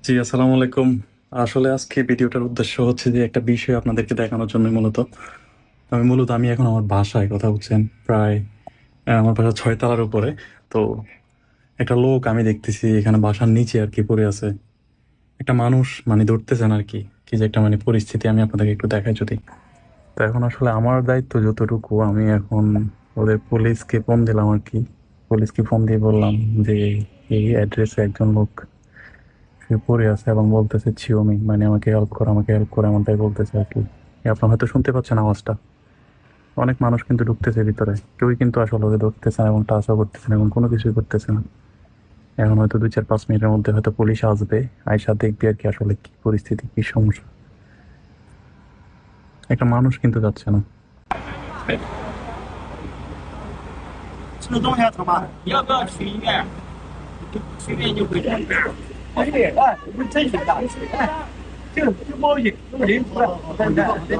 জি, আসসালামু আলাইকুম। আসলে আজকে ভিডিওটার উদ্দেশ্য হচ্ছে যে একটা বিষয় আপনাদেরকে দেখানোর জন্য মূলত। আমি এখন আমার বাসায় কথা বলছেন প্রায় আমার বাসা ৬ তলার উপরে। তো একটা লোক আমি দেখতেছি এখানে বাসার নিচে আর কি পড়ে আছে। একটা মানুষ মানে ধরতেছেন আর কি। কি যে একটা মানে পরিস্থিতি আমি আপনাদেরকে একটু দেখাই যদি। তো এখন আসলে আমার দায়িত্ব যতটুকু আমি এখন ওদের পুলিশকে ফোন দিলাম আর কি। পুলিশকে ফোন দিয়ে বললাম যে এই অ্যাড্রেসে একজন লোক সে পড়ে আছে এবং বলতেছে চিওমি মানে আমাকে হেল্প করো এমনটাই বলতেছে আর কি। আপনার হয়তো শুনতে পাচ্ছেন আওয়াজটা। অনেক মানুষ কিন্তু ঢুকতেছে ভিতরে, কেউই কিন্তু আসলে ওকে ধরতেছে না এবং টাচও করতেছে না এবং কোনো কিছুই করতেছে না। এখন হয়তো 2-4-5 মিনিটের মধ্যে হয়তো পুলিশ আসবে, আইসা দেখবে আর কি আসলে কি পরিস্থিতি, কি সমস্যা। একটা মানুষ কিন্তু যাচ্ছে না। 吃东西要走吗？你要不要去医院？去医院就回来。不是，哎，我们真是的，哎，这个不保险，这么离谱的，对不对？